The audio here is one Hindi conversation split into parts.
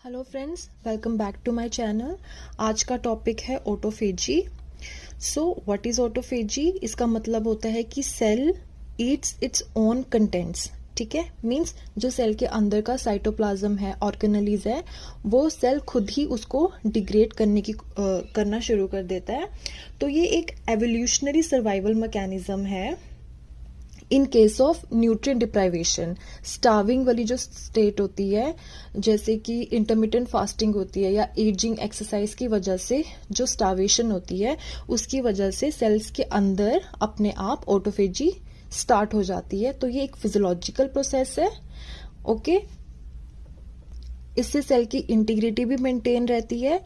Hello friends, welcome back to my channel. आज का टॉपिक है autophagy. So what is autophagy? इसका मतलब होता है कि cell eats its own contents. ठीक है, मींस जो सेल के अंदर का साइटोप्लाज्म है, ऑर्गेनेलीज है, वो सेल खुद ही उसको डिग्रेड करना शुरू कर देता है। तो ये एक एवोल्यूशनरी सर्वाइवल मैकेनिज्म है in case of nutrient deprivation. Starving वाली जो स्टेट होती है, जैसे कि इंटरमिटेंट फास्टिंग होती है या एजिंग एक्सरसाइज की वजह से जो स्टार्वेशन होती है, उसकी वजह से सेल्स के अंदर अपने आप ऑटोफेजी स्टार्ट हो जाती है। तो ये एक फिजियोलॉजिकल प्रोसेस है। ओके, इससे सेल की इंटीग्रिटी भी मेंटेन रहती है।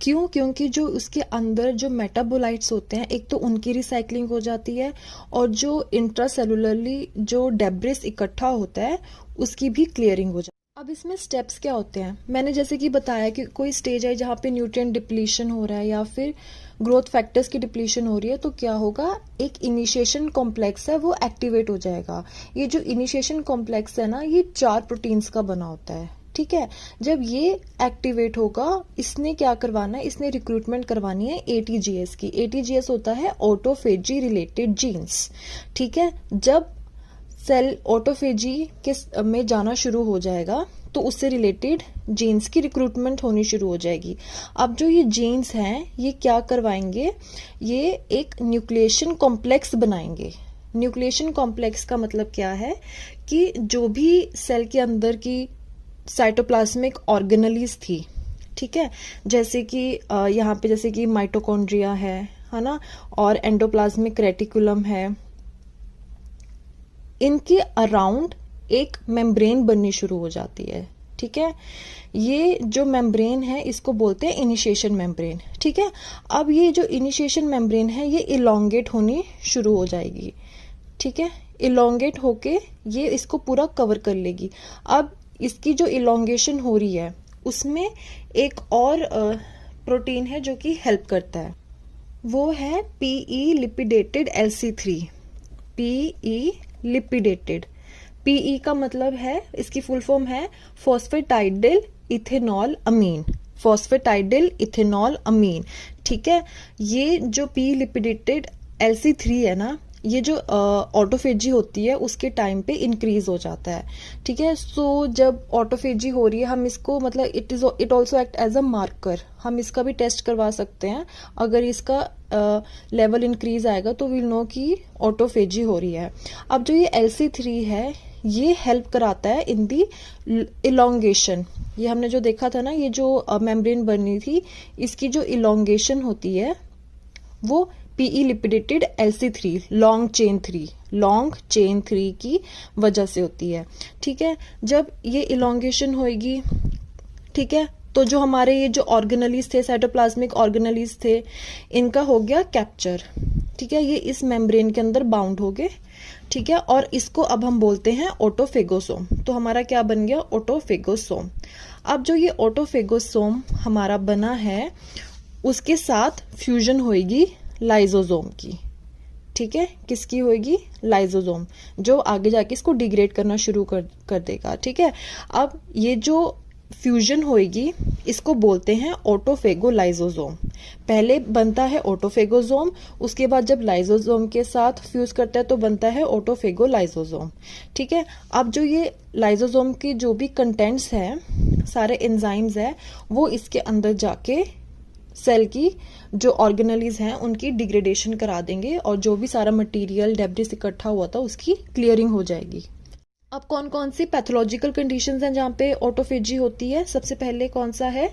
क्यों? क्योंकि जो उसके अंदर जो मेटाबोलाइट्स होते हैं, एक तो उनकी रिसाइकलिंग हो जाती है और जो इंट्रासेलुलरली जो डेब्रिस इकट्ठा होता है उसकी भी क्लियरिंग हो जाती है। अब इसमें स्टेप्स क्या होते हैं? मैंने जैसे कि बताया कि कोई स्टेज है जहाँ पे न्यूट्रिएंट डिप्लीशन हो रहा है या फिर ग्रोथ फैक्टर्स की डिप्लीशन हो रही है, तो क्या होगा, एक इनिशिएशन कॉम्प्लेक्स है वो एक्टिवेट हो जाएगा। ये जो इनिशिएशन कॉम्प्लेक्स है ना, ये 4 प्रोटीन्स का बना होता है। ठीक है, जब ये एक्टिवेट होगा, इसने क्या करवाना है, इसने रिक्रूटमेंट करवानी है एटीजीएस की। एटीजीएस होता है ऑटोफेजी रिलेटेड जीन्स। ठीक है, जब सेल ऑटोफेजी के में जाना शुरू हो जाएगा तो उससे रिलेटेड जीन्स की रिक्रूटमेंट होनी शुरू हो जाएगी। अब जो ये जीन्स हैं, ये क्या करवाएंगे, ये एक न्यूक्लिएशन कॉम्प्लेक्स बनाएंगे। न्यूक्लिएशन कॉम्प्लेक्स का मतलब क्या है कि जो भी सेल के अंदर की साइटोप्लाज्मिक ऑर्गेनेलीज थी, ठीक है, जैसे कि यहाँ पे जैसे कि माइटोकॉन्ड्रिया है ना, और एंडोप्लाज्मिक रेटिकुलम है, इनके अराउंड एक मेम्ब्रेन बननी शुरू हो जाती है। ठीक है, ये जो मेम्ब्रेन है इसको बोलते हैं इनिशिएशन मेम्ब्रेन। ठीक है, अब ये जो इनिशिएशन मेम्ब्रेन है ये इलोंगेट होनी शुरू हो जाएगी। ठीक है, इलोंगेट होके ये इसको पूरा कवर कर लेगी। अब इसकी जो इलोंगेशन हो रही है उसमें एक और प्रोटीन है जो कि हेल्प करता है, वो है पीई लिपिडेटेड LC3। पीई लिपिडेटेड, पीई का मतलब है, इसकी फुल फॉर्म है फॉस्फेटाइडिल इथेनॉल अमीन। फॉस्फेटाइडिल इथेनॉल अमीन। ठीक है, ये जो पी लिपिडेटेड LC3 है ना, ये जो ऑटोफेजी होती है उसके टाइम पे इंक्रीज हो जाता है। ठीक है, सो जब ऑटोफेजी हो रही है, हम इसको मतलब it also act as a marker. हम इसका भी टेस्ट करवा सकते हैं। अगर इसका लेवल इंक्रीज आएगा तो विल नो कि ऑटोफेजी हो रही है। अब जो ये LC3 है, ये हेल्प कराता है इन दी इलोंगेशन। ये हमने जो देखा था ना, ये जो मेम्ब्रेन बनी थी, इसकी जो इलोंगेशन होती है वो पीई लिपिडेटेड LC3 लॉन्ग चेन 3 की वजह से होती है। ठीक है, जब ये इलोंगेशन होएगी, ठीक है, तो जो हमारे ये जो ऑर्गेनेलीज थे, साइटोप्लाज्मिक ऑर्गेनेलीज थे, इनका हो गया कैप्चर। ठीक है, ये इस मेम्ब्रेन के अंदर बाउंड हो गए। ठीक है, और इसको अब हम बोलते हैं ऑटोफेगोसोम। तो हमारा क्या बन गया, ऑटोफेगोसोम। अब जो ये ऑटोफेगोसोम हमारा बना है, उसके साथ फ्यूजन होएगी लाइजोसोम की। ठीक है, किसकी होएगी, लाइजोसोम, जो आगे जाके इसको डिग्रेड करना शुरू कर देगा। ठीक है, अब ये जो फ्यूजन होएगी इसको बोलते हैं ऑटोफेगोलाइजोसोम। पहले बनता है ऑटोफेगोसोम, उसके बाद जब लाइजोसोम के साथ फ्यूज करता है तो बनता है ऑटोफेगोलाइजोसोम। ठीक है, अब जो ये लाइजोसोम के जो भी कंटेंट्स हैं, सारे एंजाइम्स हैं, वो इसके अंदर जाके सेल की जो ऑर्गेनेलीज हैं उनकी डिग्रेडेशन करा देंगे और जो भी सारा मटेरियल डेब्रिस इकट्ठा हुआ था उसकी क्लियरिंग हो जाएगी। अब कौन कौन सी पैथोलॉजिकल कंडीशंस हैं जहाँ पे ऑटोफेजी होती है? सबसे पहले कौन सा है,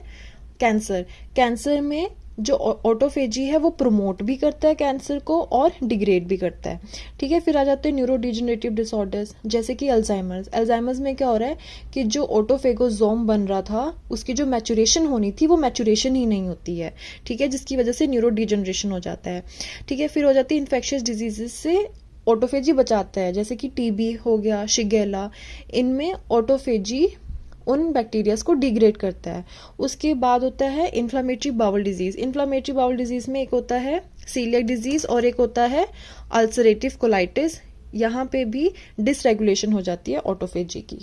कैंसर। कैंसर में जो ऑटोफेजी है वो प्रमोट भी करता है कैंसर को और डिग्रेड भी करता है। ठीक है, फिर आ जाते हैं न्यूरो डिजेनरेटिव डिसऑर्डर्स, जैसे कि अल्जाइमर्स। अल्जाइमर्स में क्या हो रहा है कि जो ऑटोफेगोसोम बन रहा था उसकी जो मैचुरेशन होनी थी वो मैचुरेशन ही नहीं होती है। ठीक है, जिसकी वजह से न्यूरो डिजेनरेशन हो जाता है। ठीक है, फिर हो जाती है इन्फेक्शियस डिजीजेस से ऑटोफेजी बचाता है, जैसे कि टीबी हो गया, शिगेला, इनमें ऑटोफेजी उन बैक्टीरियाज को डिग्रेड करता है। उसके बाद होता है inflammatory bowel disease. Inflammatory bowel disease में एक होता है सीलियक डिजीज और एक होता है अल्सरेटिव कोलाइटिस। यहाँ पे भी डिसरेगुलेशन हो जाती है ऑटोफेजी की।